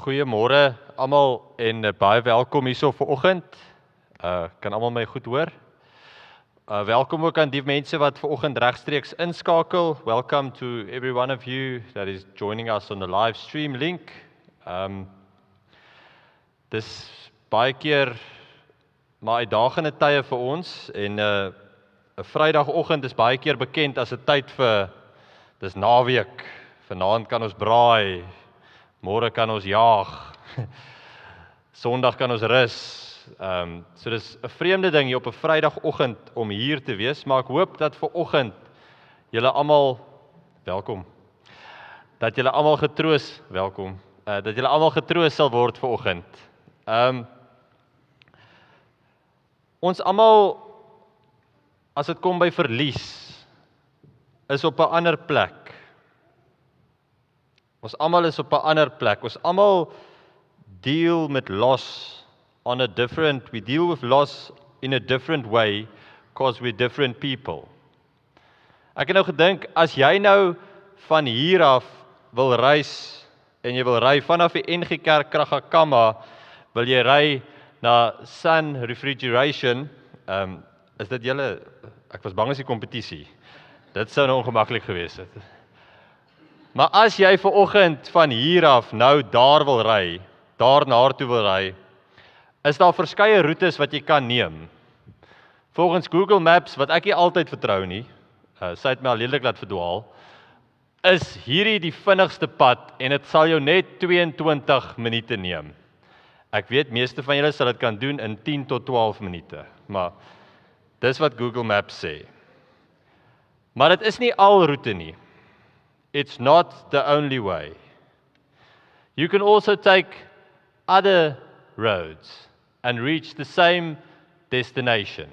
Goeiemôre almal en baie welkom hierso vanoggend. Kan almal my goed hoor? Welkom ook aan die mense wat vanoggend regstreeks inskakel. Welcome to every one of you that is joining us on the live stream link. Dis baie keer maar uitdagende tye vir ons en 'n Vrydagoggend is baie keer bekend as 'n tyd vir dis naweek. Vanaand kan ons braai. Môre kan ons jaag, Sondag kan ons rus. So dis 'n vreemde ding hier op 'n Vrydagoggend om hier te wees, maar ek hoop dat vanoggend julle almal welkom. Dat julle almal getroos dat julle almal getroos sal word vanoggend. Ons almal, as dit kom by verlies, is op 'n ander plek. Ons almal is op 'n ander plek. Ons almal deal met loss we deal with loss in a different way because we're different people. Ek het nou gedink, as jy nou van hier af wil reis en jy wil ry vanaf die NG Kerk Kragakama, wil jy ry na Sun Refrigeration, is dit julle, ek was bang as die kompetisie. Dit sou nou ongemaklik gewees het. Maar as jy vanoggend van hier af nou daar wil ry, daar naartoe wil ry, is daar verskeie roetes wat jy kan neem. Volgens Google Maps, wat ek nie altyd vertrou nie, sy het my al lelik laat verdwaal, is hierdie die vinnigste pad en dit sal jou net 22 minute neem. Ek weet meeste van julle sal dit kan doen in 10 tot 12 minute, maar dis wat Google Maps sê. Maar dit is nie al roete nie. It's not the only way. You can also take other roads and reach the same destination.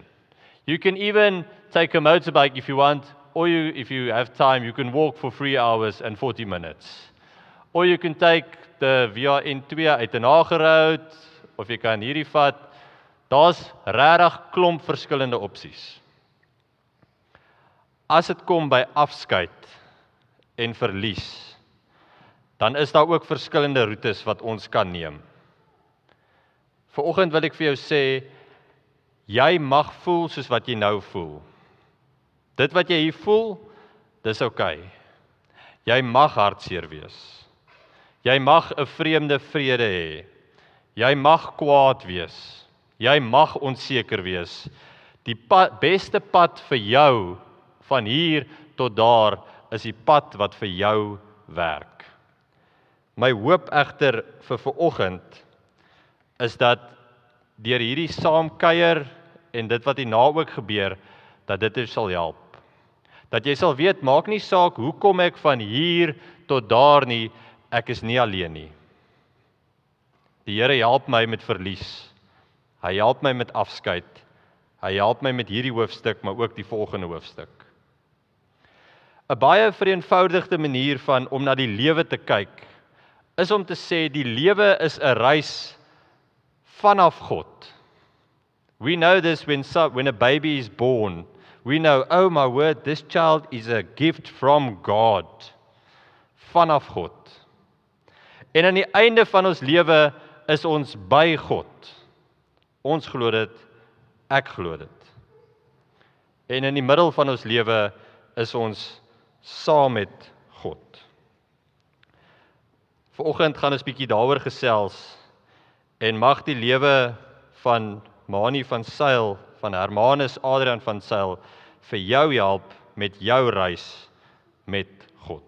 You can even take a motorbike if you want, or if you have time, you can walk for 3 hours and 40 minutes. Or you can take the VRN2 uit die Nageroud, of jy kan hierdie vat. Daar's regtig klomp verskillende opsies. As dit kom by afskeid en verlies, dan is daar ook verskillende roetes wat ons kan neem. Vanoggend wil ek vir jou sê, jy mag voel soos wat jy nou voel. Dit wat jy hier voel, dis oukei. Jy mag hartseer wees. Jy mag 'n vreemde vrede hê. Jy mag kwaad wees. Jy mag onseker wees. Die beste pad vir jou, van hier tot daar, is die pad wat vir jou werk. My hoop egter vir vanoggend is dat deur hierdie saamkuier en dit wat hierna ook gebeur, dat dit jou sal help. Dat jy sal weet, maak nie saak hoe kom ek van hier tot daar nie, ek is nie alleen nie. Die Here help my met verlies. Hy help my met afskeid. Hy help my met hierdie hoofstuk, maar ook die volgende hoofstuk. 'n Baie vereenvoudigde manier om na die lewe te kyk, is om te sê die lewe is 'n reis vanaf God. We know this when a baby is born. We know, oh my word, this child is a gift from God. Vanaf God. En aan die einde van ons lewe is ons by God. Ons glo dit, ek glo dit. En in die middel van ons lewe is ons saam met God. Vanoggend gaan ons bietjie daaroor gesels en mag die lewe van Manie van Zyl, van Hermanus Adrian van Zyl, vir jou help met jou reis met God.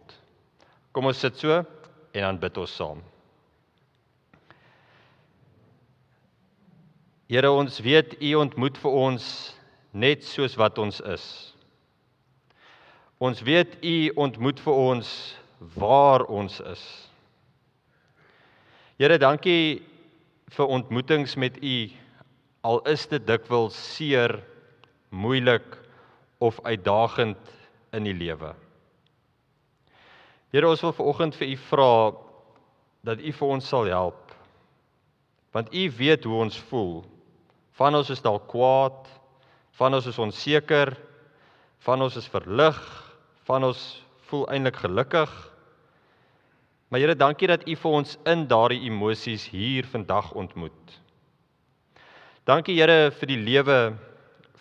Kom ons sit so en dan bid ons saam. Here, ons weet U ontmoet vir ons net soos wat ons is. Ons weet U ontmoet vir ons waar ons is. Here, dankie vir ontmoetings met U, al is dit dikwels seer, moeilik of uitdagend in die lewe. Here, ons wil vanoggend vir U vra dat U vir ons sal help, want U weet hoe ons voel. Van ons is dalk kwaad, van ons is onseker, van ons is verlig, van ons voel eintlik gelukkig. Maar Here, dankie dat U vir ons in daardie emosies hier vandag ontmoet. Dankie Here vir die lewe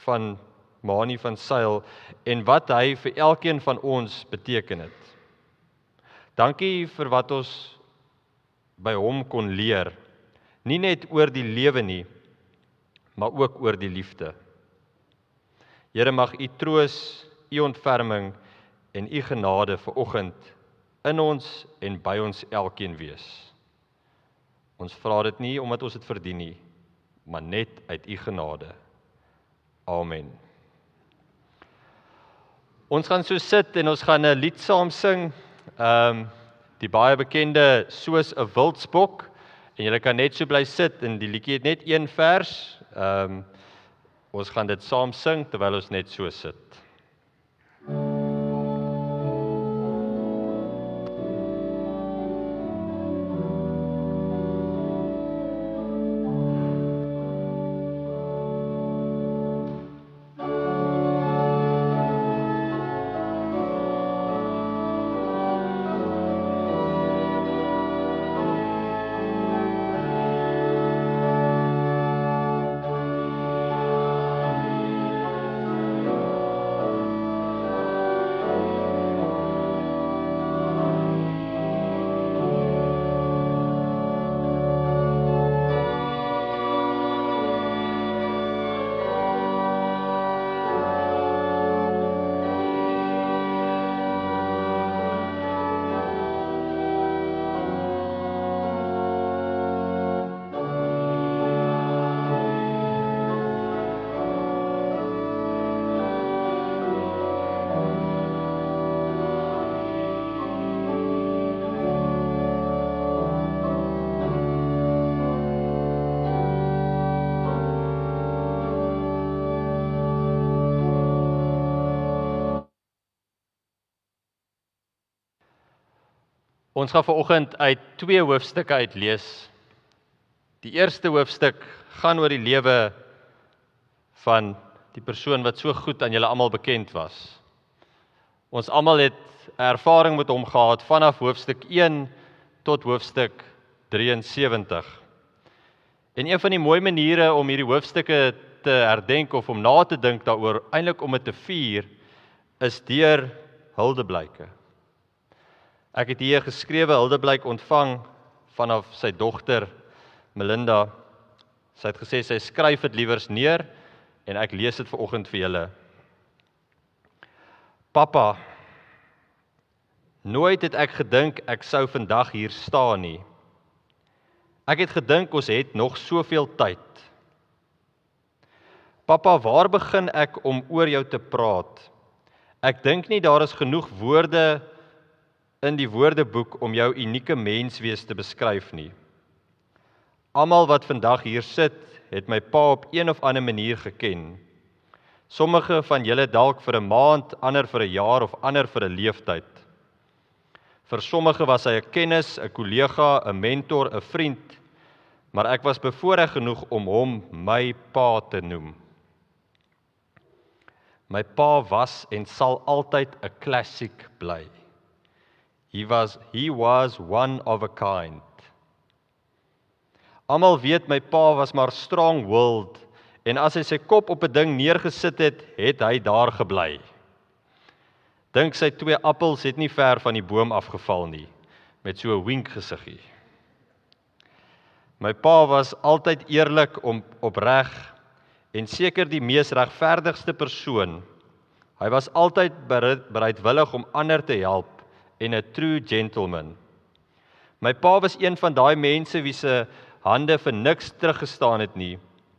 van Manie van Zyl en wat hy vir elkeen van ons beteken het. Dankie vir wat ons by hom kon leer, nie net oor die lewe nie, maar ook oor die liefde. Here, mag U troos, U ontferming en U genade vanoggend in ons en by ons elkeen wees. Ons vra dit nie omdat ons dit verdien nie, maar net uit U genade. Amen. Ons gaan so sit en ons gaan 'n lied saam sing, die baie bekende Soos 'n wildsbok, en julle kan net so bly sit en die liedjie het net een vers, ons gaan dit saam sing terwyl ons net so sit. Ons gaan vanoggend uit 2 hoofstukke uitlees. Die eerste hoofstuk gaan oor die lewe van die persoon wat so goed aan julle almal bekend was. Ons almal het ervaring met hom gehad vanaf hoofstuk 1 tot hoofstuk 73. En een van die mooi maniere om hierdie hoofstukke te herdenk of om na te dink daaroor, eintlik om dit te vier, is deur huldeblyke. Ek het hier geskrewe huldeblyk ontvang vanaf sy dogter Melinda. Sy het gesê sy skryf dit liewers neer en ek lees dit vanoggend vir julle. Papa, nooit het ek gedink ek sou vandag hier staan nie. Ek het gedink ons het nog soveel tyd. Papa, waar begin ek om oor jou te praat? Ek dink nie daar is genoeg woorde in die woordeboek om jou unieke menswees te beskryf nie. Almal wat vandag hier sit, het my pa op een of ander manier geken. Sommige van julle dalk vir 'n maand, ander vir 'n jaar of ander vir 'n leeftyd. Vir sommige was hy 'n kennis, 'n kollega, 'n mentor, 'n vriend, maar ek was bevoorreg genoeg om hom my pa te noem. My pa was en sal altyd 'n klassiek bly. He was one of a kind. Almal weet my pa was maar strong-willed en as hy sy kop op 'n ding neergesit het, het hy daar gebly. Dink sy 2 appels het nie ver van die boom afgeval nie, met so 'n wink gesiggie. My pa was altyd eerlik, opreg en seker die mees regverdigste persoon. Hy was altyd bereidwillig om ander te help en 'n true gentleman. My pa was een van daai mense wie se hande vir niks teruggestaan het nie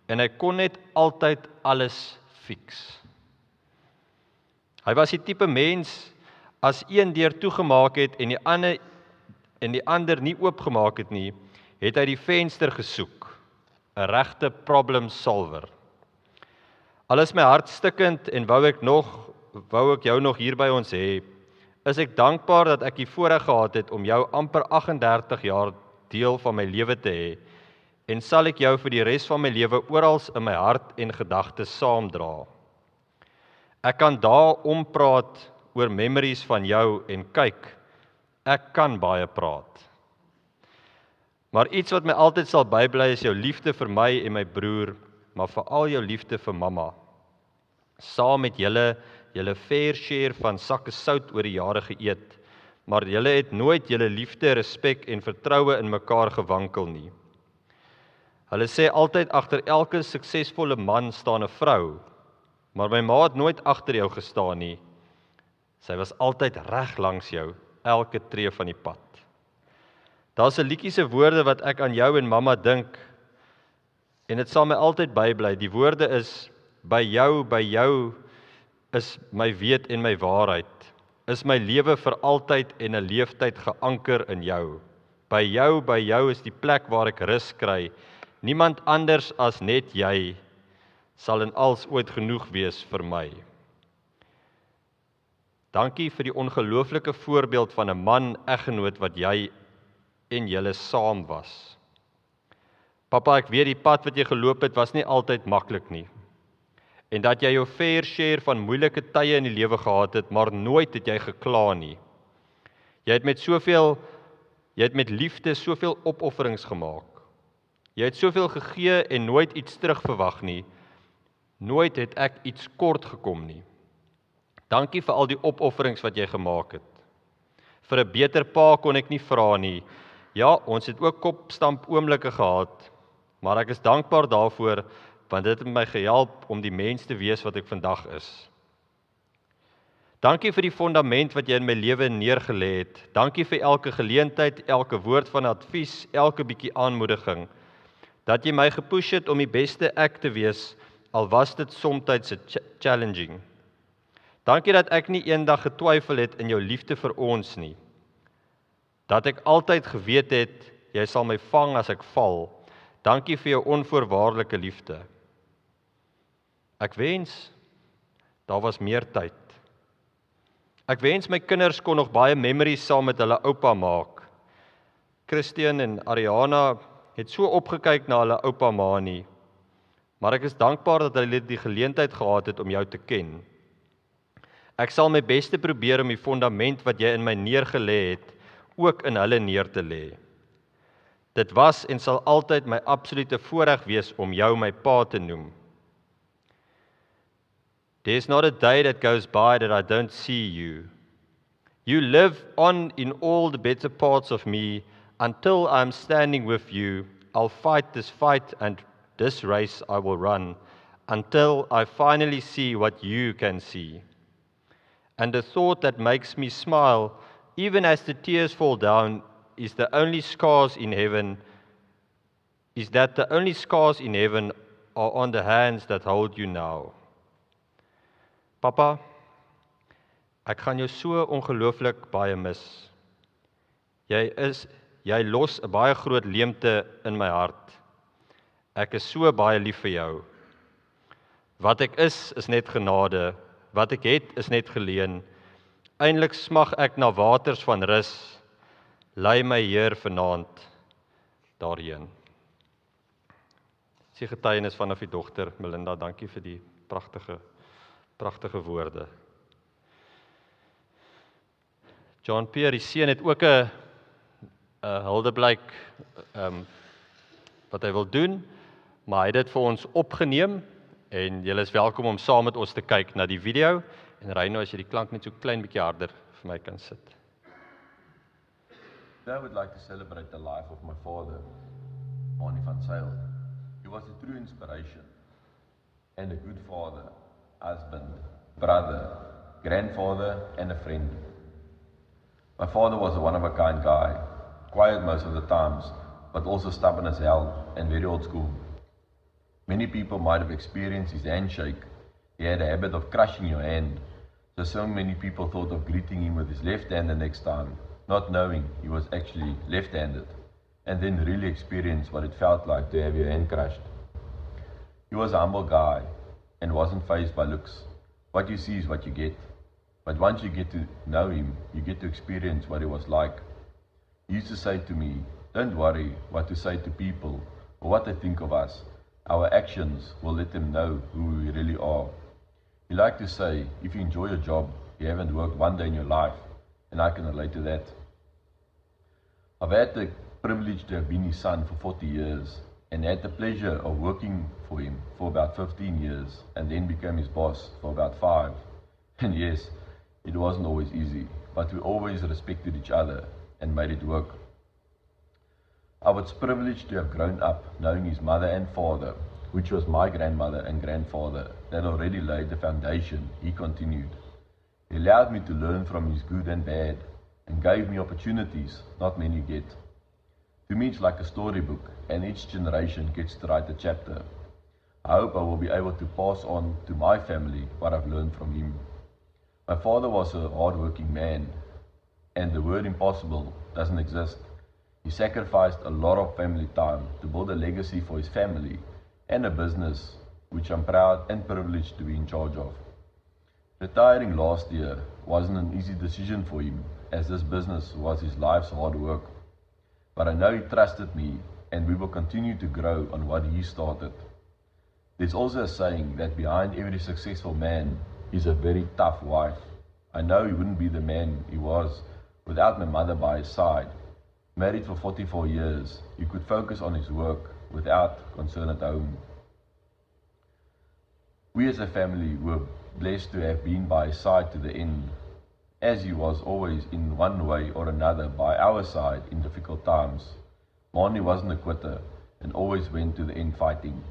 en hy kon net altyd alles fix. Hy was die tipe mens as een deur toegemaak het en die ander nie oopgemaak het nie, het hy die venster gesoek, 'n regte problem solver. Al is my hart stikkend en wou ek jou nog hier by ons hê, is ek dankbaar dat ek die voorreg gehad het om jou amper 38 jaar deel van my lewe te hê en sal ek jou vir die res van my lewe oral in my hart en gedagtes saamdra. Ek kan daar ompraat oor memories van jou en kyk, ek kan baie praat. Maar iets wat my altyd sal bybly is jou liefde vir my en my broer, maar veral jou liefde vir mamma. Saam met julle fair share van sakke sout oor die jare geëet, maar julle het nooit julle liefde, respek en vertroue in mekaar gewankel nie. Hulle sê altyd agter elke suksesvolle man staan 'n vrou, maar my ma het nooit agter jou gestaan nie. Sy was altyd reg langs jou, elke tree van die pad. Daar's 'n liedjie se woorde wat ek aan jou en mamma dink, en dit sal my altyd bybly. Die woorde is, by jou is my weet en my waarheid, is my lewe vir altyd en 'n leeftyd geanker in jou. By jou is die plek waar ek rus kry, niemand anders as net jy, sal en als ooit genoeg wees vir my. Dankie vir die ongelooflike voorbeeld van 'n man, eggenoot wat jy en julle saam was. Papa, ek weet die pad wat jy geloop het was nie altyd maklik nie. En dat jy jou fair share van moeilike tye in die lewe gehad het, maar nooit het jy gekla nie. Jy het met liefde soveel opofferings gemaak. Jy het soveel gegee en nooit iets terugverwag nie. Nooit het ek iets kort gekom nie. Dankie vir al die opofferings wat jy gemaak het. Vir 'n beter pa kon ek nie vra nie. Ja, ons het ook kopstamp oomblikke gehad, maar ek is dankbaar daarvoor, want dit het my gehelp om die mens te wees wat ek vandag is. Dankie vir die fondament wat jy in my lewe neergelê het. Dankie vir elke geleentheid, elke woord van advies, elke bietjie aanmoediging. Dat jy my gepush het om die beste ek te wees, al was dit somtyds challenging. Dankie dat ek nie eendag getwyfel het in jou liefde vir ons nie. Dat ek altyd geweet het, jy sal my vang as ek val. Dankie vir jou onvoorwaardelike liefde. Ek wens, daar was meer tyd. Ek wens my kinders kon nog baie memories saam met hulle oupa maak. Christian en Ariana het so opgekyk na hulle oupa Manie, maar ek is dankbaar dat hulle die geleentheid gehad het om jou te ken. Ek sal my beste probeer om die fondament wat jy in my neergelê het, ook in hulle neer te lê. Dit was en sal altyd my absolute voorreg wees om jou my pa te noem. There's not a day that goes by that I don't see you. You live on in all the better parts of me. Until I'm standing with you, I'll fight this fight and this race I will run, until I finally see what you can see. And the thought that makes me smile, even as the tears fall down, is that the only scars in heaven are on the hands that hold you now. Papa, ek gaan jou so ongelooflik baie mis. Jy los 'n baie groot leemte in my hart. Ek is so baie lief vir jou. Wat ek is net genade. Wat ek het, is net geleen. Eindelik smag ek na waters van rus. Lei my Heer vanaand daarheen. Dis die getuienis vanaf die dogter Melinda. Dankie vir die pragtige woorde. John Pierre, die seun, het ook 'n huldeblyk wat hy wil doen, maar hy het dit vir ons opgeneem en julle is welkom om saam met ons te kyk na die video. En Reino, as jy die klank net so klein bietjie harder vir my kan sit. I would like to celebrate the life of my father, Manie van Zyl. He was a true inspiration and a good father, husband, brother, grandfather and a friend. My father was a one-of-a-kind guy, quiet most of the times, but also stubborn as hell and very old school. Many people might have experienced his handshake. He had a habit of crushing your hand, so many people thought of greeting him with his left hand the next time, not knowing he was actually left-handed, and then really experience what it felt like to have your hand crushed. He was a humble guy and wasn't fazed by looks. What you see is what you get. But once you get to know him, you get to experience what he was like. He used to say to me, don't worry what to say to people or what they think of us. Our actions will let them know who we really are. He liked to say, if you enjoy your job, you haven't worked one day in your life, and I can relate to that. I've had the privileged to have been his son for 40 years and had the pleasure of working for him for about 15 years and then became his boss for about 5. And yes, it wasn't always easy, but we always respected each other and made it work. I was privileged to have grown up knowing his mother and father, which was my grandmother and grandfather, that already laid the foundation. He continued. He allowed me to learn from his good and bad and gave me opportunities not many get. To me, it's like a storybook, and each generation gets to write a chapter. I hope I will be able to pass on to my family what I've learned from him. My father was a hard-working man, and the word impossible doesn't exist. He sacrificed a lot of family time to build a legacy for his family and a business which I'm proud and privileged to be in charge of. Retiring last year wasn't an easy decision for him, as this business was his life's hard work. But I know he trusted me, and we will continue to grow on what he started. There's also a saying that behind every successful man is a very tough wife. I know he wouldn't be the man he was without my mother by his side. Married for 44 years, he could focus on his work without concern at home. We as a family were blessed to have been by his side to the end, as he was always in one way or another by our side in difficult times. Manie wasn't a quitter and always went to the end fighting.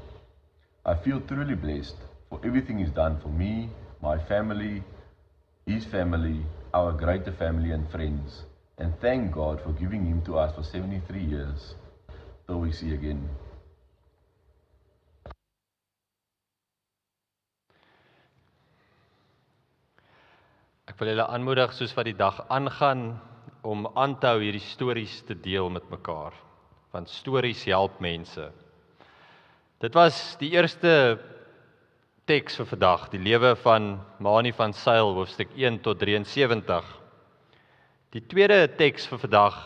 I feel truly blessed for everything he's done for me, my family, his family, our greater family and friends, and thank God for giving him to us for 73 years. Till we see again. Ek wil julle aanmoedig soos wat die dag aangaan om aan te hou hierdie stories te deel met mekaar, want stories help mense. Dit was die eerste teks vir vandag, die lewe van Manie van Zyl, hoofstuk 1 tot 73. Die tweede teks vir vandag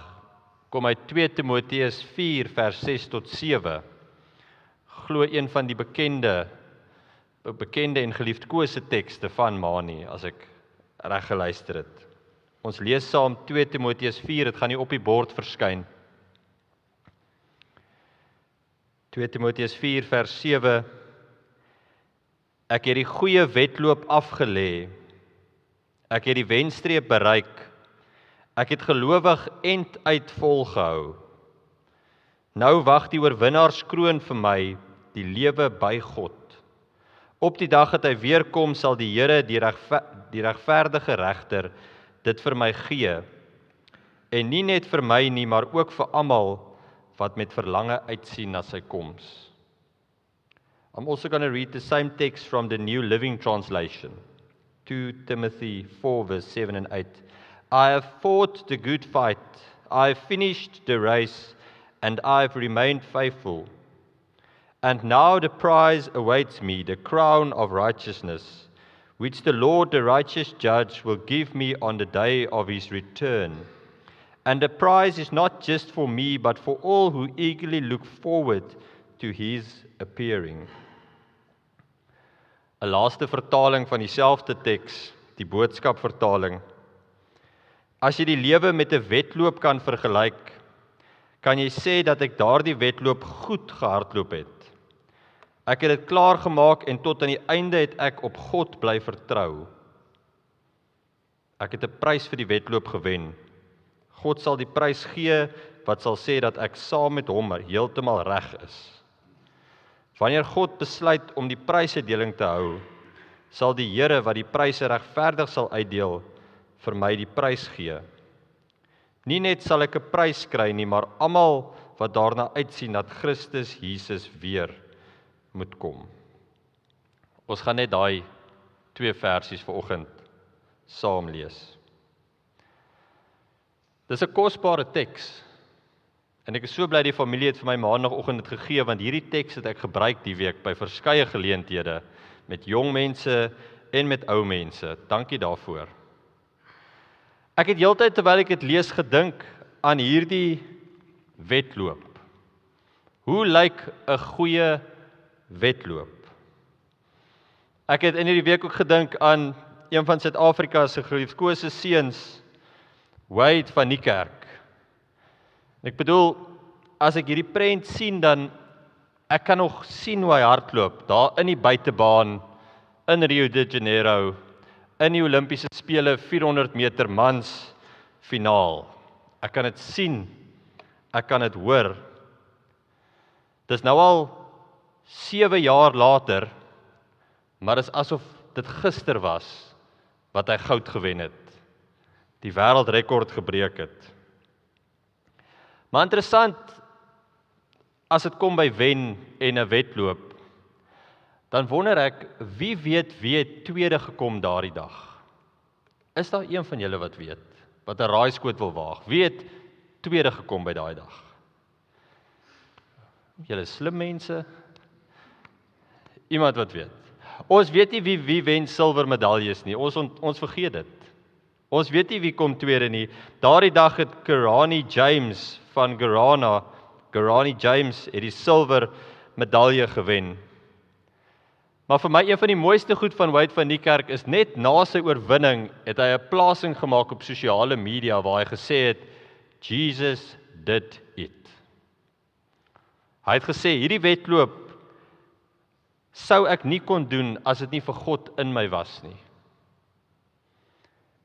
kom uit 2 Timoteus 4 vers 6 tot 7. Glo een van die bekende en geliefkose tekste van Manie, as ek reg geluister het. Ons lees saam 2 Timoteus 4, dit gaan nie op die bord verskyn. 2 Timoteus 4 vers 7. Ek het die goeie wedloop afgelê. Ek het die wenstreep bereik. Ek het gelowig end uit volgehou. Nou wag die oorwinnaarskroon vir my, die lewe by God. Op die dag dat hy weer kom, sal die Here, die regverdige regter, dit vir my gee. En nie net vir my nie, maar ook vir almal wat met verlange uitsien na sy koms. I'm also going to read the same text from the New Living Translation. 2 Timothy 4 verse 7 and 8. I have fought the good fight, I have finished the race, and I have remained faithful. And now the prize awaits me, the crown of righteousness, which the Lord, the righteous judge, will give me on the day of his return. And the prize is not just for me, but for all who eagerly look forward to his appearing. 'n Laaste vertaling van dieselfde teks, die boodskapvertaling. As jy die lewe met 'n wedloop kan vergelyk, kan jy sê dat ek daardie wedloop goed gehardloop het. Ek het dit klaar gemaak en tot aan die einde het ek op God bly vertrou. Ek het 'n prys vir die wedloop gewen. God sal die prys gee wat sal sê dat ek saam met hom heeltemal reg is. Wanneer God besluit om die prysuitdeling te hou, sal die Here wat die pryse regverdig sal uitdeel, vir my die prys gee. Nie net sal ek 'n prys kry nie, maar almal wat daarna uitsien dat Christus Jesus weer moet kom. Ons gaan net daai 2 versies vanoggend saam lees. Dis 'n kosbare teks. En ek is so bly die familie het vir my maandagooggend dit gegee, want hierdie teks het ek gebruik die week by verskeie geleenthede met jong mense en met ou mense. Dankie daarvoor. Ek het heeltyd terwyl ek dit lees gedink aan hierdie wedloop. Hoe lyk 'n goeie wedloop? Ek het in hierdie week ook gedink aan een van Suid-Afrika se geliefkose seuns, Wade van Niekerk. Ek bedoel, as ek hierdie prent sien, dan ek kan nog sien hoe hy hardloop, daar in die buitebaan, in Rio de Janeiro, in die Olimpiese spele, 400 meter mans finaal. Ek kan dit sien, ek kan dit hoor. Dis nou al 7 jaar later, maar dis asof dit gister was, wat hy goud gewen het, die wêreldrekord gebreek het. Maar interessant, as dit kom by wen en 'n wedloop, dan wonder ek, wie weet wie het tweede gekom daardie dag? Is daar een van julle wat weet, wat 'n raaiskoot wil waag? Wie het tweede gekom by daai dag? Julle slim mense? Iemand wat weet? Ons weet nie wie wen silwer medaljes nie, ons vergeet dit. Ons weet nie wie kom tweede nie. Daardie dag het Garani James van Garani James het die silwer medalje gewen. Maar vir my, een van die mooiste goed van Wade van Niekerk is net na sy oorwinning het hy 'n plasing gemaak op sosiale media waar hy gesê het, Jesus did it. Hy het gesê, hierdie wedloop sou ek nie kon doen as dit nie vir God in my was nie.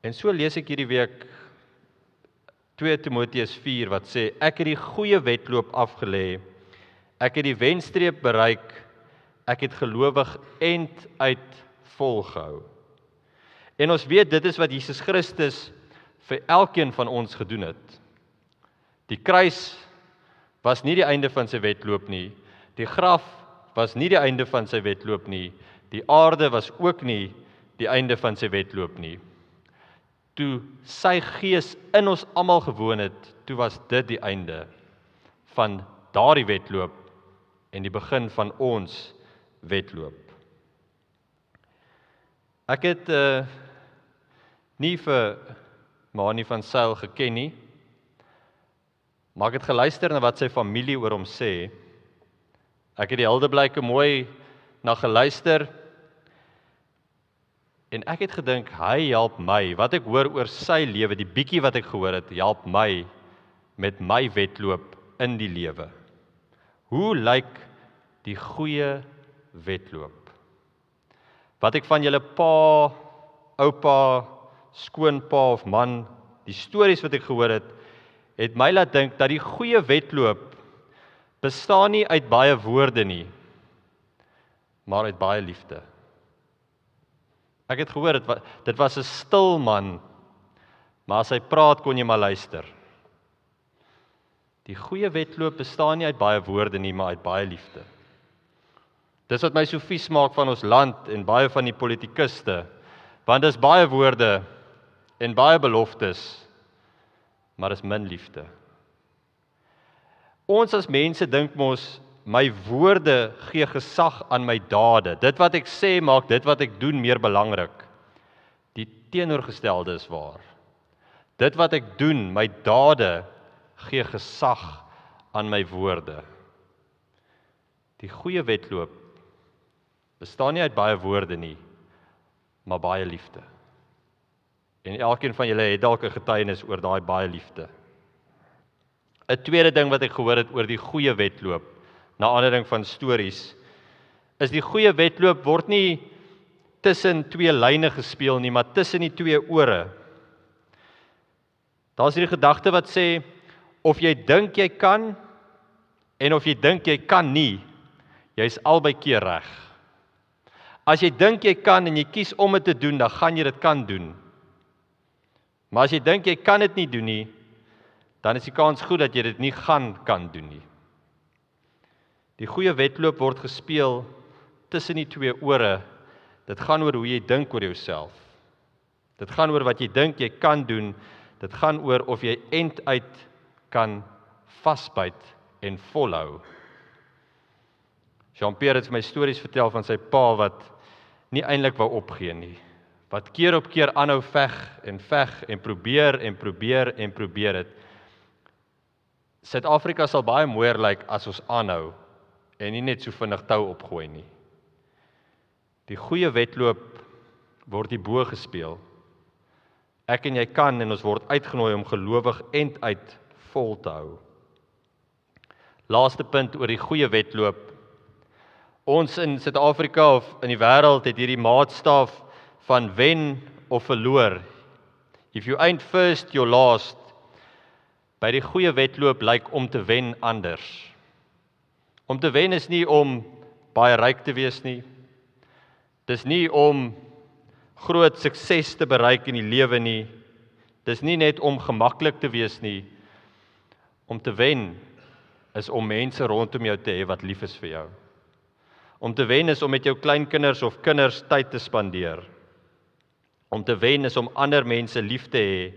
En so lees ek hierdie week 2 Timoteus 4 wat sê, ek het die goeie wedloop afgelê, ek het die wenstreep bereik, ek het gelowig end uit volgehou. En ons weet dit is wat Jesus Christus vir elkeen van ons gedoen het. Die kruis was nie die einde van sy wedloop nie, die graf was nie die einde van sy wedloop nie, die aarde was ook nie die einde van sy wedloop nie. Toe sy gees in ons almal gewoon het, toe was dit die einde van daardie wedloop en die begin van ons wedloop. Ek het nie vir Manie van Zyl geken nie, maar ek het geluister na wat sy familie oor hom sê. Ek het die Hildeblyke mooi na geluister, en ek het gedink, hy help my, wat ek hoor oor sy lewe, die bietjie wat ek gehoor het, help my met my wedloop in die lewe. Hoe lyk die goeie wedloop? Wat ek van julle pa, oupa, skoonpa of man, die stories wat ek gehoor het my laat dink dat die goeie wedloop bestaan nie uit baie woorde nie, maar uit baie liefde. Ek het gehoor, dit was 'n stil man, maar as hy praat kon jy maar luister. Die goeie wedloop bestaan nie uit baie woorde nie, maar uit baie liefde. Dis wat my so vies maak van ons land en baie van die politikuste, want dis baie woorde en baie beloftes, maar is min liefde. Ons as mense dink mos, my woorde gee gesag aan my dade. Dit wat ek sê maak dit wat ek doen meer belangrik. Die teenoorgestelde is waar. Dit wat ek doen, my dade, gee gesag aan my woorde. Die goeie wedloop bestaan nie uit baie woorde nie, maar baie liefde. En elkeen van julle het dalk 'n getuienis oor daai baie liefde. 'n tweede ding wat ek gehoor het oor die goeie wedloop, na aanleiding van stories, is die goeie wedloop word nie tussen 2 lyne gespeel nie, maar tussen die 2 ore. Daar is hierdie gedagte wat sê, of jy dink jy kan, en of jy dink jy kan nie, jy's albei keer reg. As jy dink jy kan en jy kies om dit te doen, dan gaan jy dit kan doen. Maar as jy dink jy kan dit nie doen nie, dan is die kans goed dat jy dit nie kan doen nie. Die goeie wedloop word gespeel tussen die 2 ore. Dit gaan oor hoe jy dink oor jouself. Dit gaan oor wat jy dink jy kan doen. Dit gaan oor of jy end uit kan vasbyt en volhou. Jean-Pierre het my stories vertel van sy pa wat nie eintlik wou opgee nie. Wat keer op keer aanhou veg en probeer het. Suid-Afrika sal baie mooier lyk as ons aanhou en nie net so vinnig tou opgooi nie. Die goeie wedloop word die bo gespeel. Ek en jy kan en ons word uitgenooi om gelowig end uit vol te hou. Laaste punt oor die goeie wedloop. Ons in Suid-Afrika of in die wêreld het hierdie maatstaaf van wen of verloor. If you ain't first, you're last. By die goeie wedloop lyk om te wen anders. Om te wen is nie om baie ryk te wees nie. Dis nie om groot sukses te bereik in die lewe nie. Dis nie net om gemaklik te wees nie. Om te wen is om mense rondom jou te hê wat lief is vir jou. Om te wen is om met jou kleinkinders of kinders tyd te spandeer. Om te wen is om ander mense lief te hê,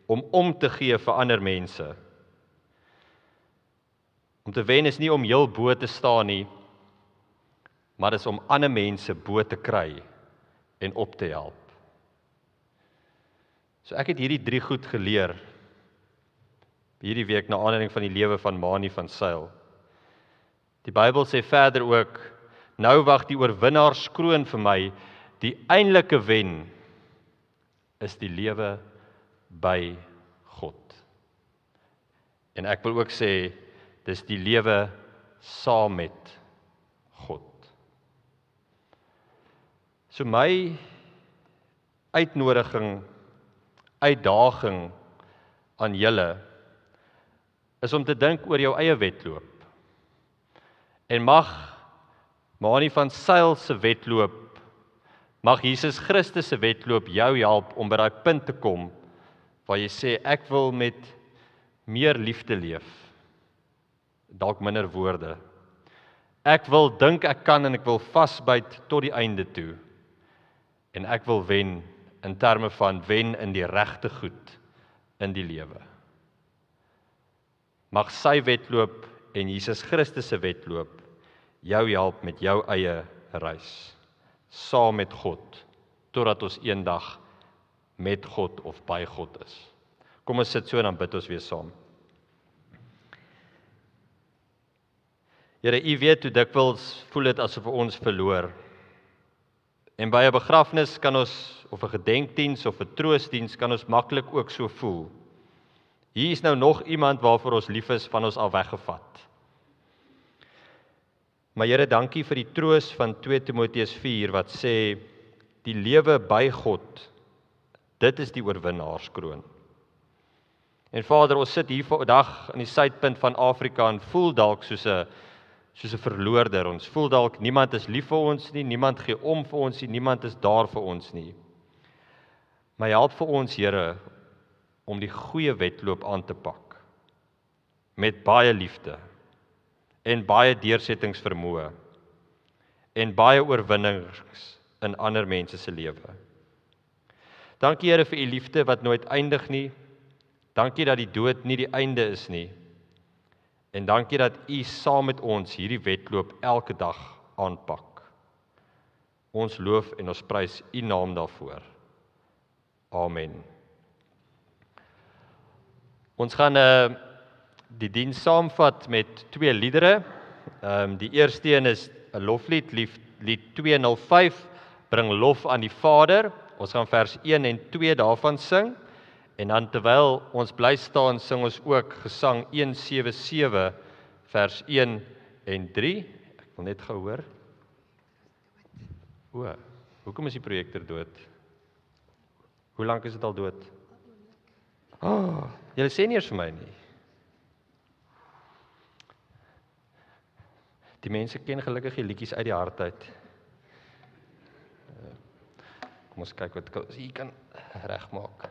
om te gee vir ander mense. Om te wen is nie om heel bo te staan nie, maar is om ander mense bo te kry en op te help. So ek het hierdie 3 goed geleer hierdie week na aanleiding van die lewe van Manie van Zyl. Die Bybel sê verder ook, nou wag die oorwinnaarskroon vir my, die eintlike wen is die lewe by God. En ek wil ook sê, dis die lewe saam met God. So my uitdaging aan julle is om te dink oor jou eie wedloop. En mag Manie van Zyl se wedloop, mag Jesus Christus se wedloop jou help om by daai punt te kom waar jy sê ek wil met meer liefde leef. Dalk minder woorde. Ek wil dink ek kan en ek wil vasbyt tot die einde toe. En ek wil wen in terme van wen in die regte goed in die lewe. Mag sy wedloop en Jesus Christus se wedloop jou help met jou eie reis, saam met God, totdat ons eendag met God of by God is. Kom ons sit so en dan bid ons weer saam. Here, U weet hoe dikwels voel dit asof ons verloor. En by 'n begrafnis kan ons, of 'n gedenkdiens of 'n troosdiens, kan ons maklik ook so voel. Hier is nou nog iemand waarvoor ons lief is, van ons al weggevat. Maar Here, dankie vir die troos van 2 Timoteus 4 wat sê, die lewe by God, dit is die oorwinnaarskroon. En Vader, ons sit hier vandag in die suidpunt van Afrika en voel dalk soos 'n verloorder. Ons voel dalk niemand is lief vir ons nie, niemand gee om vir ons nie, niemand is daar vir ons nie. Maar help vir ons, Here, om die goeie wedloop aan te pak, met baie liefde, en baie deursettingsvermoë, en baie oorwinnings in ander mense se lewe. Dankie Here vir U liefde wat nooit eindig nie, dankie dat die dood nie die einde is nie, en dankie dat U saam met ons hierdie wedloop elke dag aanpak. Ons loof en ons prys U naam daarvoor. Amen. Ons gaan die diens saamvat met 2 liedere. Die eerste een is 'n loflied, lied 205, bring lof aan die Vader. Ons gaan vers 1 en 2 daarvan sing. En dan terwyl ons bly staan, sing ons ook gesang 177, vers 1 en 3. Ek wil net gou hoor. Hoekom is die projektor dood? Hoe lank is dit al dood? Julle sê nie eers vir my nie. Die mense ken gelukkig die liedjies uit die hart uit. Kom ons kyk wat ons hier kan regmaak.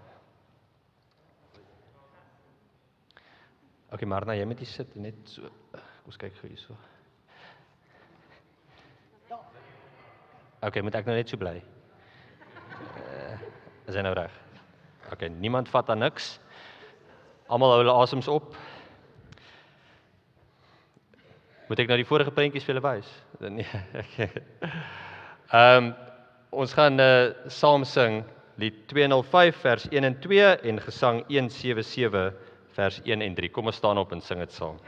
Okay, Marna, jy moet hier sit net so. Kom ons kyk gou hierso. Okay, moet ek nou net so bly? Is hy nou reg? Okay, niemand vat aan niks. Almal hou hulle asems op. Moet ek nou die vorige prentjies vir julle wys? Nee. Ons gaan saam sing lied 205 vers 1 en 2 en gesang 177 vers 1 en 3. Kom ons staan op en sing dit saam.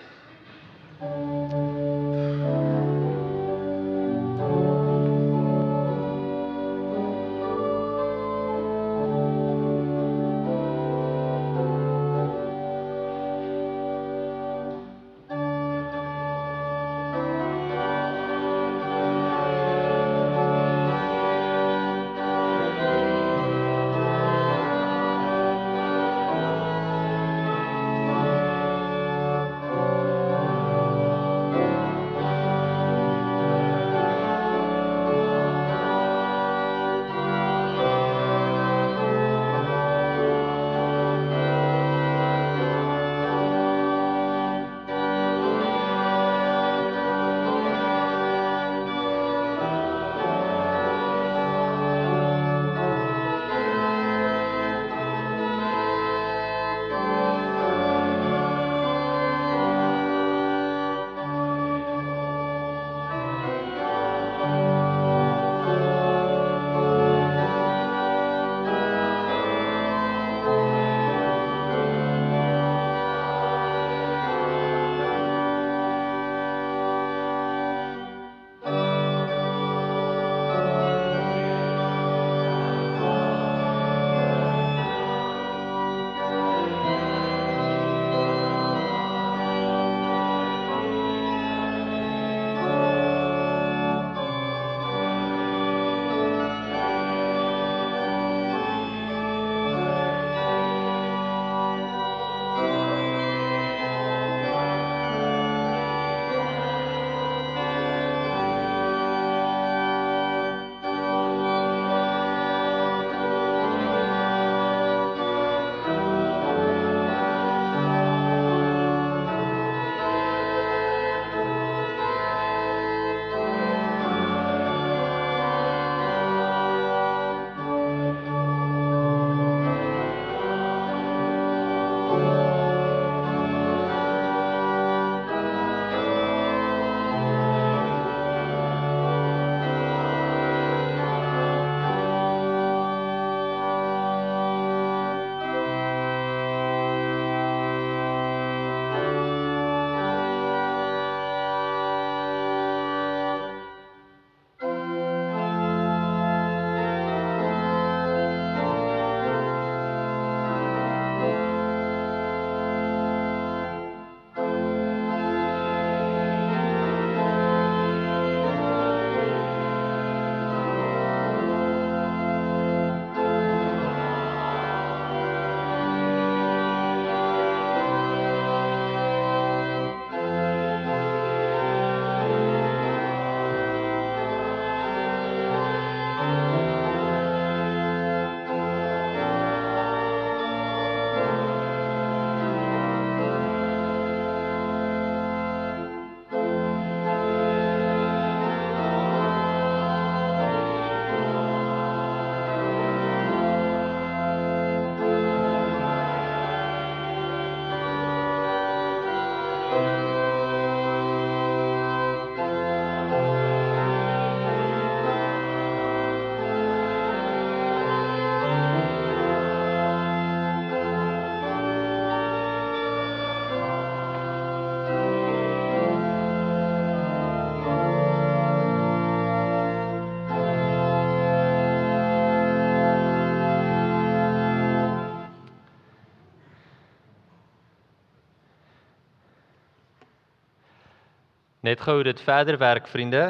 Net gou hoe dit verder werk, vriende.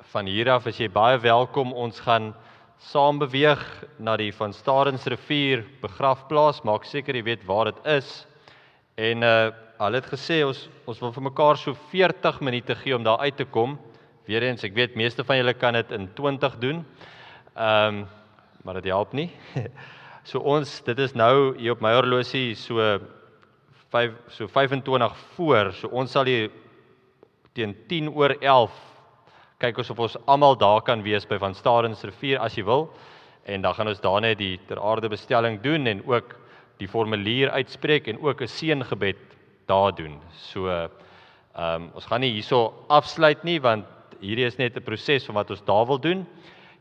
Van hier af is jy baie welkom. Ons gaan saam beweeg na die Van Troosdiens rivier begrafplaas. Maak seker jy weet waar dit is. En hulle het gesê ons wil vir mekaar so 40 minute gee om daar uit te kom. Weereens, ek weet meeste van julle kan dit in 20 doen. Maar dit help nie. Dit is nou hier op my horlosie so 25 voor. So ons sal hier teen 10:11 kyk of ons almal daar kan wees by Van Troosdiens rivier as jy wil. En dan gaan ons daar net die ter aarde bestelling doen en ook die formulier uitspreek en ook 'n seëngebed daar doen. So ons gaan nie hierso afsluit nie want hierdie is net 'n proses van wat ons daar wil doen.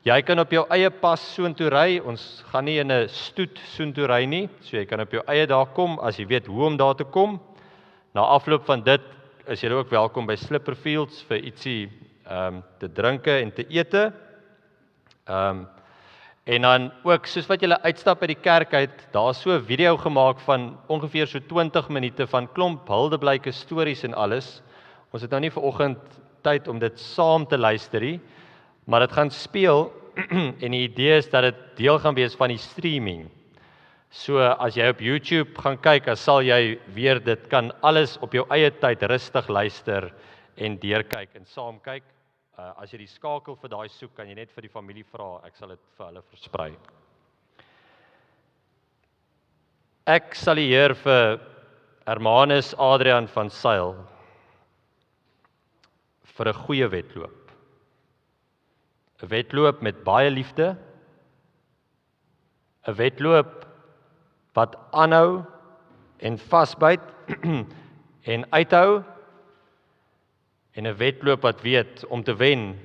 Jy kan op jou eie pas soontoe ry. Ons gaan nie in 'n stoet soontoe ry nie. So jy kan op jou eie daar kom as jy weet hoe om daar te kom. Na afloop van dit is jy ook welkom by Slipperfields vir ietsie te drinke en te ete. En dan ook soos wat julle uitstap by die kerk uit, daar is so 'n video gemaak van ongeveer so 20 minute van klomp huldeblyke stories en alles. Ons het nou nie vanoggend tyd om dit saam te luister nie, maar dit gaan speel en die idee is dat dit deel gaan wees van die streaming. So as jy op YouTube gaan kyk, dan sal jy weer dit kan alles op jou eie tyd rustig luister en deurkyk en saam kyk. As jy die skakel vir daai soek, kan jy net vir die familie vra, ek sal dit vir hulle versprei. Ek sal die Heer vir Hermanus Adrian van Zyl vir 'n goeie wedloop. 'n Wedloop met baie liefde. 'n Wedloop wat aanhou en vasbyt en uithou. En 'n wedloop wat weet om te wen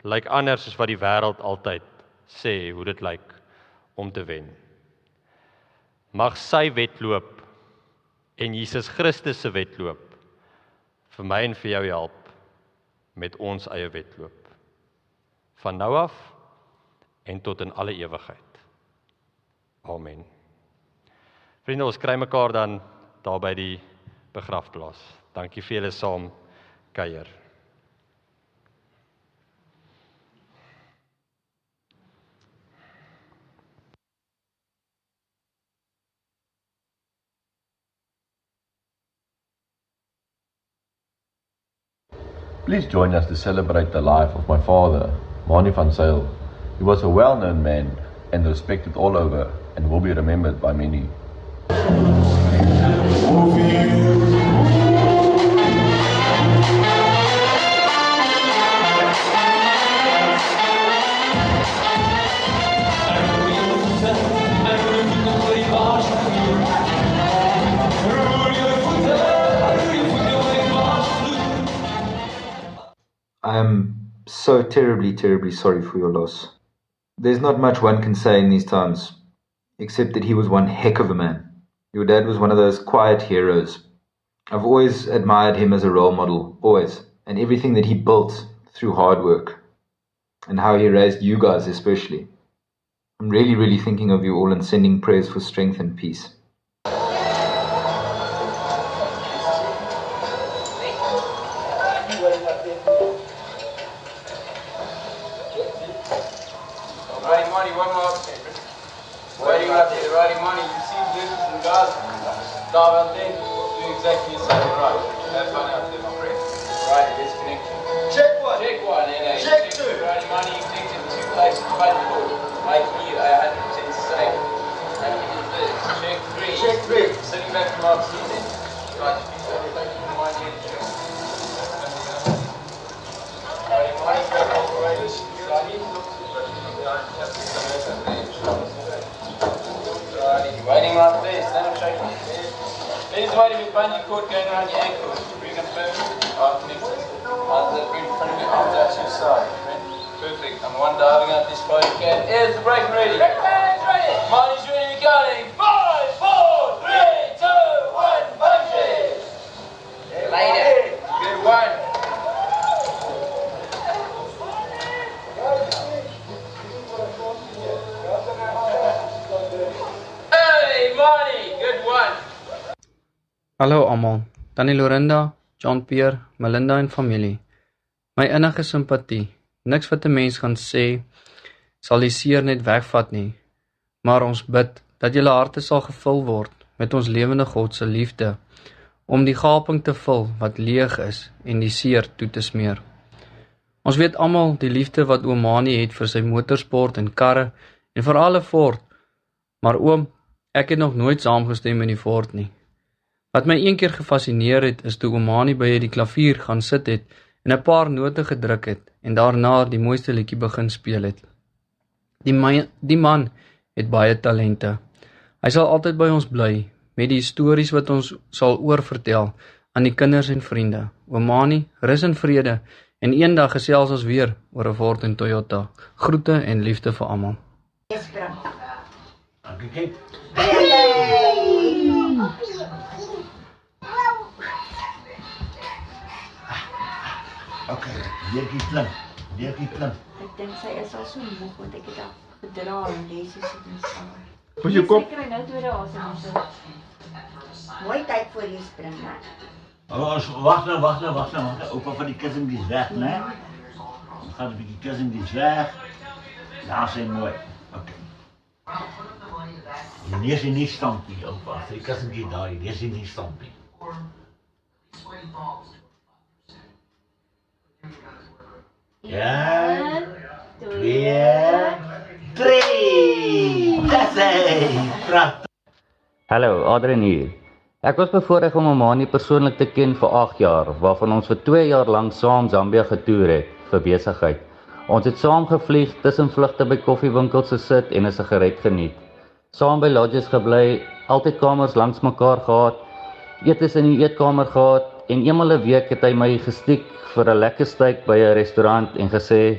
lyk anders as wat die wêreld altyd sê hoe dit lyk om te wen. Mag sy wedloop en Jesus Christus se wedloop vir my en vir jou help met ons eie wedloop. Van nou af en tot in alle ewigheid. Amen. Vriende, ons kry mekaar dan daar by die begrafplaas. Dankie vir julle saam kuier. Please join us to celebrate the life of my father, Manie van Zyl. He was a well-known man and respected all over and will be remembered by many. I am so terribly sorry for your loss. There's not much one can say in these times, except that he was one heck of a man. Your dad was one of those quiet heroes. I've always admired him as a role model, always, and everything that he built through hard work, and how he raised you guys especially. I'm really thinking of you all and sending prayers for strength and peace. Waiting like this, then I'm shaking. He's waiting with bungee cord going around your ankles. Bring them firm. Connected. Arms up in front of your arms out to your side. Perfect. I'm one diving up this far you can. Here's the brake ready. Brake man's ready. Marty's ready, we're going. 5, 4, 3, 2, 1, bungee. Later. Good one. Hey, Marty. Good one. Hallo almal, Tannie Lorinda, Jean-Pierre, Melinda en familie. My innige simpatie. Niks wat 'n mens gaan sê sal die seer net wegvat nie, maar ons bid dat julle harte sal gevul word met ons lewende God se liefde, om die gaping te vul wat leeg is en die seer toe te smeer. Ons weet almal die liefde wat oom Manie het vir sy motorsport en karre en vir alle Ford, maar oom, ek het nog nooit saamgestem in die Ford nie. Wat my een keer gefassineer het, is toe oom Manie by die klavier gaan sit het en 'n paar note gedruk het en daarna die mooiste liedjie begin speel het. Die man het baie talente. Hy sal altyd by ons bly, met die stories wat ons sal oorvertel aan die kinders en vriende. Oom Manie, rus in vrede, en eendag gesels ons weer oor 'n Ford en Toyota. Groete en liefde vir almal. Okay, leertjie klim. Ek dink sy is al so moeg, want ek het al gedra en lees is dit nie saam. Op jou kop. Sy kry nou tweede asem. Mooi tyd voor jy spring, né? Wacht nou. Opa van die kussing die is weg, né? Dan gaat een beetje kussing die is weg. Ja, zijn mooi. Oké. Je lees je niet stampie, opa. Die kussing die daar, je lees je niet stampie. Ja, 2, 3. Dat is prachtig. Hallo, Adrian hier. Ek was bevoorreg om Manie persoonlik te ken vir 8 jaar, waarvan ons vir 2 jaar lank saam Zambia getoer het vir besigheid. Ons het saam gevlieg, tussen vlugte by koffiewinkels gesit en 'n sigaret geniet. Saam by lodges gebly, altyd kamers langs mekaar gehad, etes in die eetkamer gehad en eenmal 'n week het hy my gestiek vir 'n lekker steak by 'n restaurant en gesê,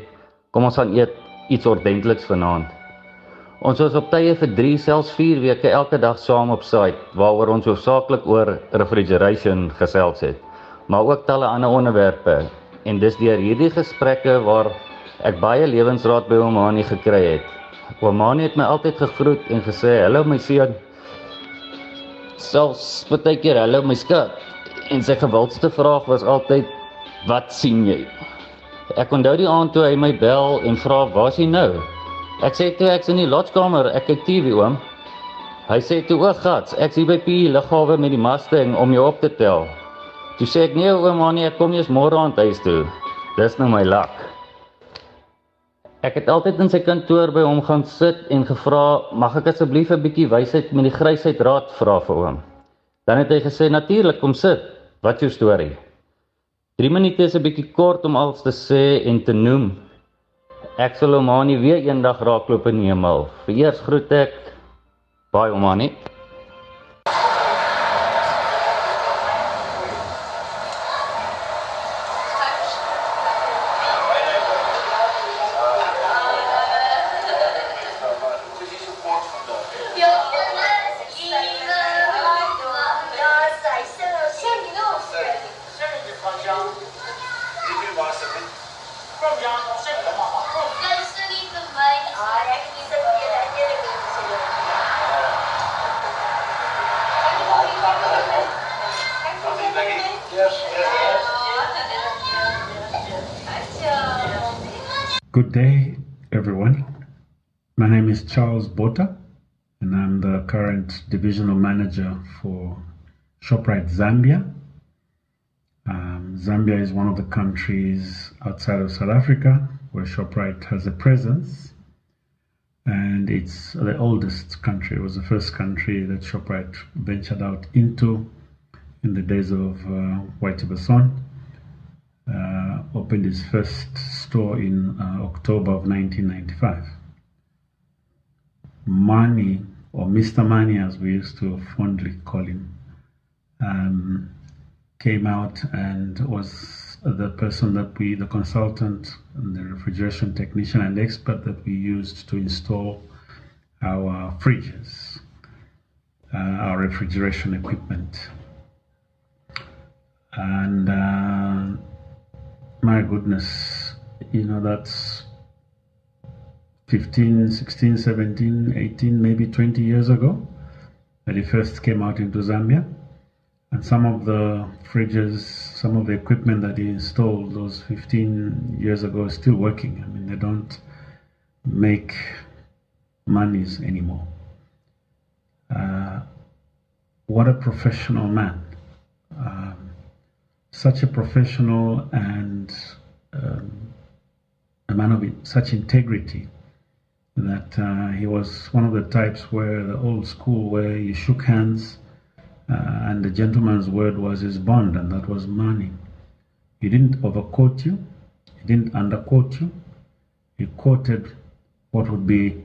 kom ons gaan eet iets ordentliks vanaand. Ons was op tye vir 3, selfs 4 weke elke dag saam op site, waaroor ons hoofsaaklik oor refrigeration gesels het, maar ook talle ander onderwerpe. En dis deur hierdie gesprekke waar ek baie lewensraad by oom Manie gekry het. Oom Manie het my altyd gegroet en gesê, hallo my seun. Selfs partykeer hallo my skat. En sy gewildste vraag was altyd, wat sien jy? Ek onthou die aand toe hy my bel en vra, waar is jy nou? Ek sê toe ek's in die lodgekamer, ek kyk TV oom. Hy sê toe, o gats, ek's hier by PE lughawe met die Mustang om jou op te tel. Toe sê ek, nee oom Manie, ek kom eers môre aand huis toe. Dis nou my lak. Ek het altyd in sy kantoor by hom gaan sit en gevra, mag ek asseblief 'n bietjie wysheid met die grysheid raad vra vir oom? Dan het hy gesê, natuurlik, kom sit. Wat is jou storie? 3 minute is 'n bietjie kort om alles te sê en te noem. Ek sal oom Manie weer eendag raakloop in die hemel. Vereers groet ek. Bye oom Manie. Good day, everyone. My name is Charles Bota, and I'm the current divisional manager for ShopRite Zambia. Zambia is one of the countries outside of South Africa where ShopRite has a presence, and it's the oldest country. It was the first country that ShopRite ventured out into in the days of White Bason. Opened its first store in October of 1995. Manie, or Mr. Manie as we used to fondly call him, came out and was the person that the consultant and the refrigeration technician and expert that we used to install our fridges, our refrigeration equipment. And my goodness, that's 15, 16, 17, 18, maybe 20 years ago that he first came out into Zambia. And some of the fridges, some of the equipment that he installed those 15 years ago is still working. I mean, they don't make monies anymore. What a professional man. Such a professional and a man of such integrity that he was one of the types where the old school where you shook hands and the gentleman's word was his bond, and that was money. He didn't overquote you, he didn't underquote you, he quoted what would be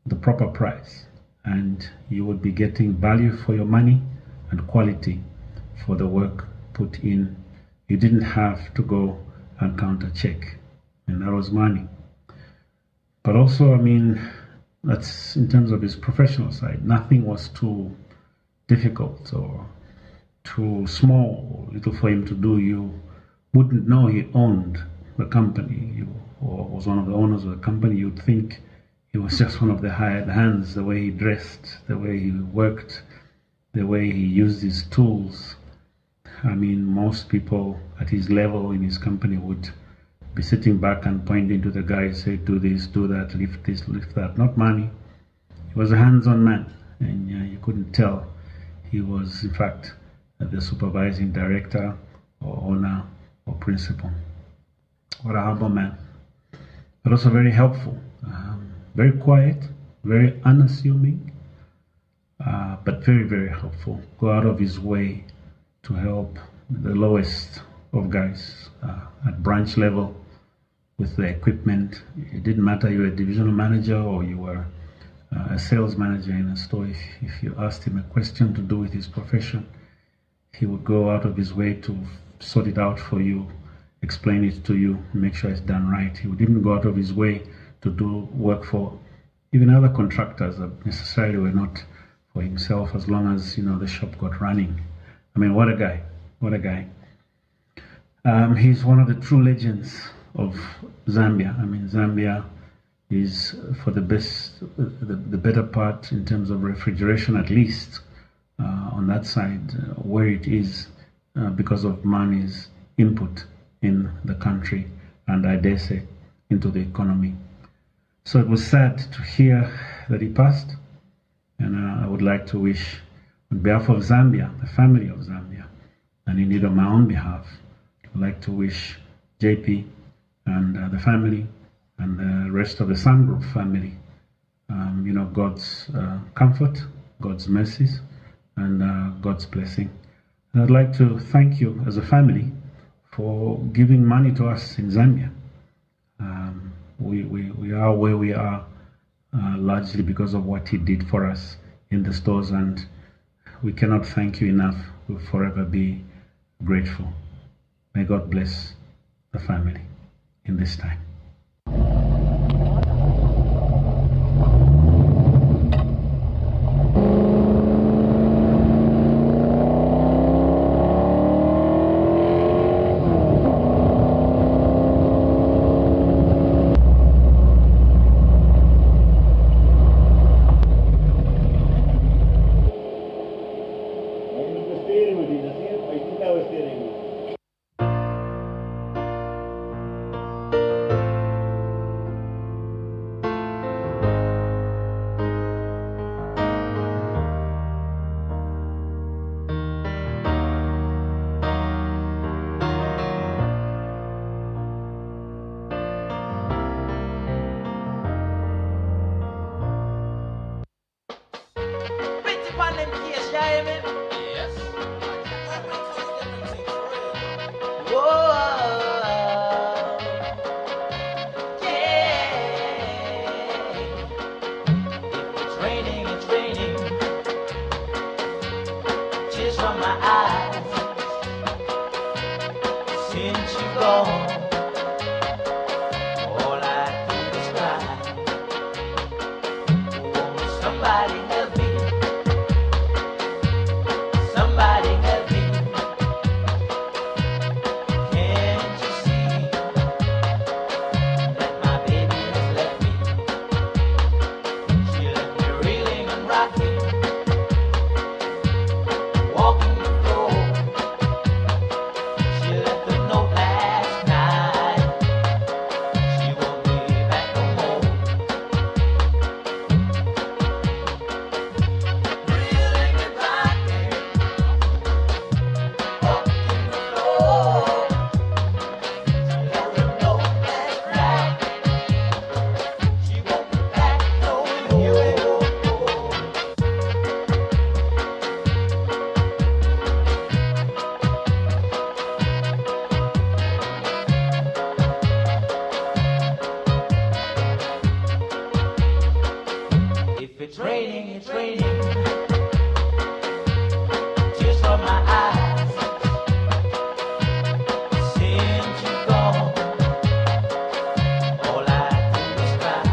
the proper price, and you would be getting value for your money and quality for the work put in. You didn't have to go and count a check, and that was money. But also, I mean, that's in terms of his professional side. Nothing was too difficult or too small or little for him to do. You wouldn't know he owned the company or was one of the owners of the company. You'd think he was just one of the hired hands, the way he dressed, the way he worked, the way he used his tools. I mean, most people at his level in his company would be sitting back and pointing to the guy, say, do this, do that, lift this, lift that. Not money. He was a hands-on man, and you couldn't tell he was, in fact, the supervising director or owner or principal. What a humble man. But also very helpful, very quiet, very unassuming, but very, very helpful. Go out of his way to help the lowest of guys at branch level with the equipment. It didn't matter you were a divisional manager or you were a sales manager in a store. If you asked him a question to do with his profession, he would go out of his way to sort it out for you, explain it to you, make sure it's done right. He would even go out of his way to do work for even other contractors that necessarily were not for himself, as long as, you know, the shop got running. I mean, what a guy, what a guy. He's one of the true legends of Zambia. I mean, Zambia is for the best, the better part in terms of refrigeration, at least on that side, where it is because of Manie's input in the country and, I dare say, into the economy. So it was sad to hear that he passed, and I would like to wish, on behalf of Zambia, the family of Zambia, and indeed on my own behalf, I'd like to wish JP and the family and the rest of the Sun Group family, you know, God's comfort, God's mercies, and God's blessing. And I'd like to thank you as a family for giving money to us in Zambia. We are where we are largely because of what he did for us in the stores, and we cannot thank you enough. We'll forever be grateful. May God bless the family in this time. It's raining, tears from my eyes. Since you've gone, all I do is cry.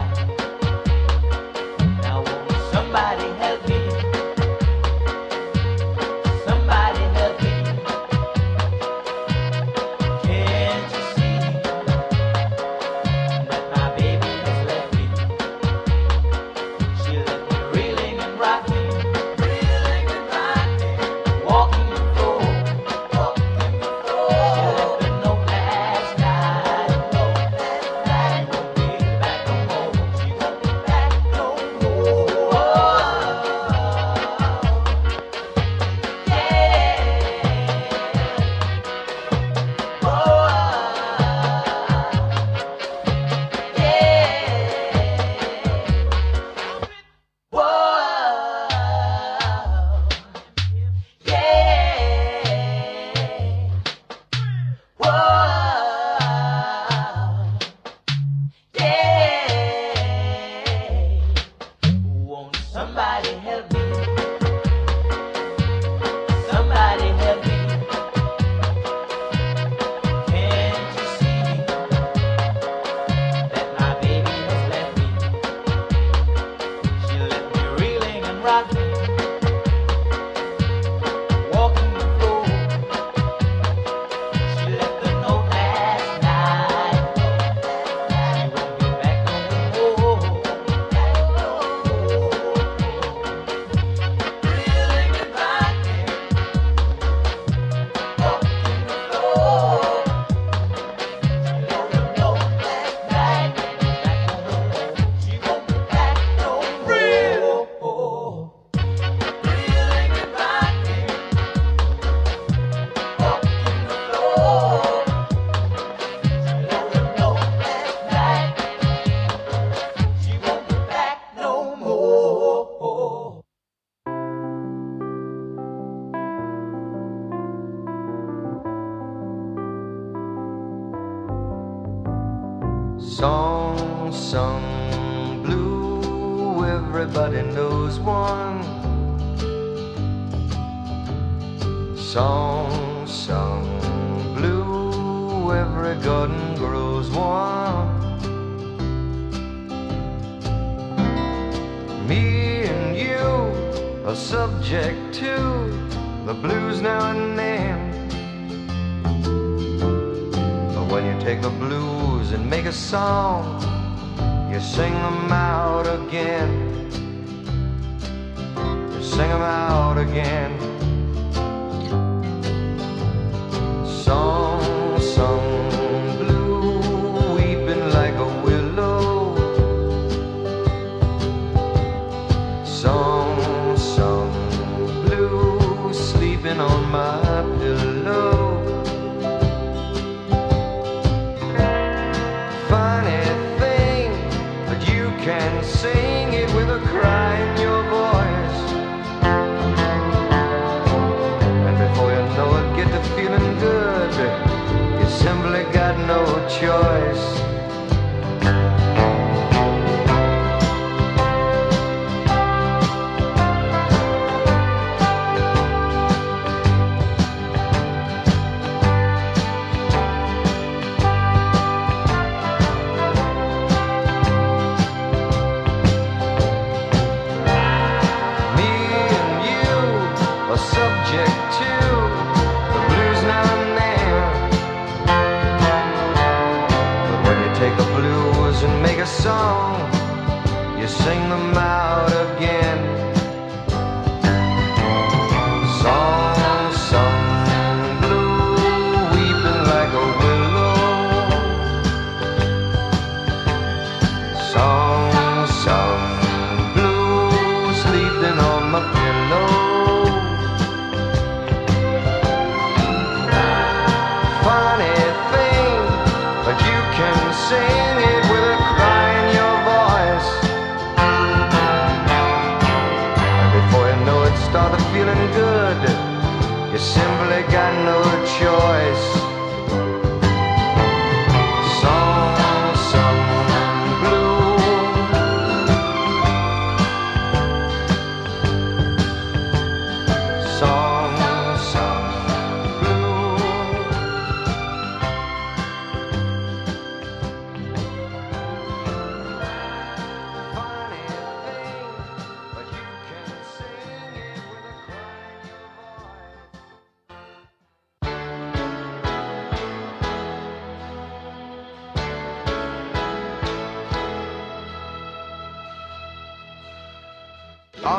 Now won't somebody help me? Somebody help me. Can't you see that my baby has left me? She left me reeling and rocking, walking the floor. She left a note last night. She won't be back no more. She won't be back no more. Won't somebody help me? Somebody help me. Can't you see that my baby has left me? She left me reeling and rocking, walking the floor. She left a note last night. She won't be back no more. Reeling and rocking, walking the floor. She left a note last night. She won't be back no more. Reeling and rocking, walking the floor. She left a note last night. She won't be back no more. Song sung blue, everybody knows one. Song sung blue, every garden grows one. Me and you are subject to the blues now and then. But when you take the blues and make a song, you sing them out again. You sing them out again. Song sung blue, weeping like a willow. Song sung blue, sleeping on my pillow. Funny thing, but you can sing it with a cry in your voice. And before you know it, get to feeling good. You simply got no choice. Me and you are subject to the blues now and then. But when you take the blues and make a song, you sing them out again. Song sung blue, weeping like a willow. Song sung blue, sleeping on my pillow. Funny thing, but you can sing it with a cry in your voice. And before you know it, started feeling good. You simply got no choice. Song sung blue,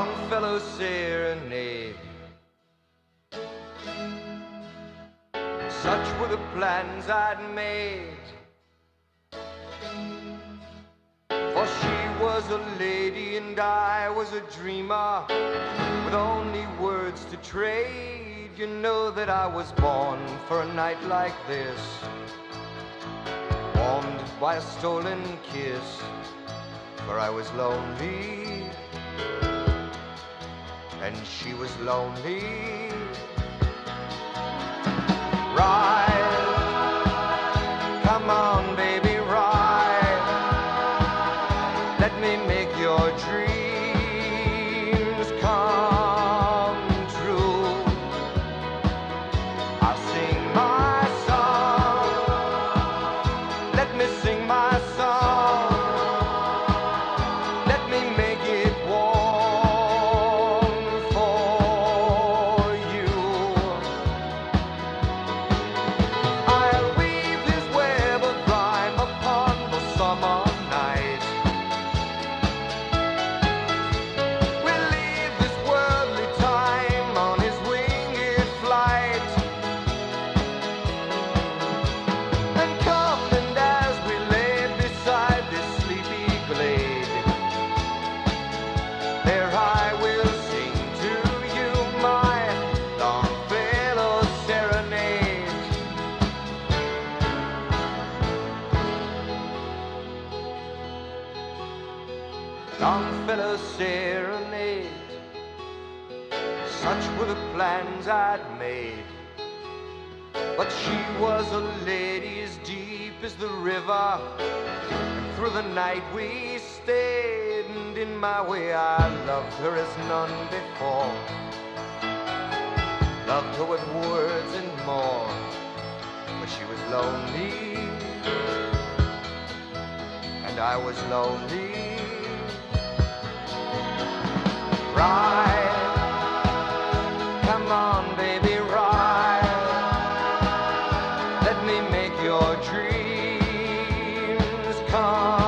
Longfellow serenade. Such were the plans I'd made, for she was a lady and I was a dreamer with only words to trade. You know that I was born for a night like this, warmed by a stolen kiss, for I was lonely and she was lonely. Ride, come on baby, ride. Let me make your dreams come true. I'll sing my song, let me sing my song. Let me make it warm for you. I'll weave this web of rhyme upon the summer night. We'll leave this worldly time on his winged flight, and come and as we lay beside this sleepy glade, there I will sing to you my Longfellow serenade. Longfellow serenade. Such were the plans I'd made, but she was a lady as deep as the river, and through the night we stayed, and in my way I loved her as none before. Loved her with words and more, but she was lonely and I was lonely. Ride, come on baby, ride. Let me make your dreams come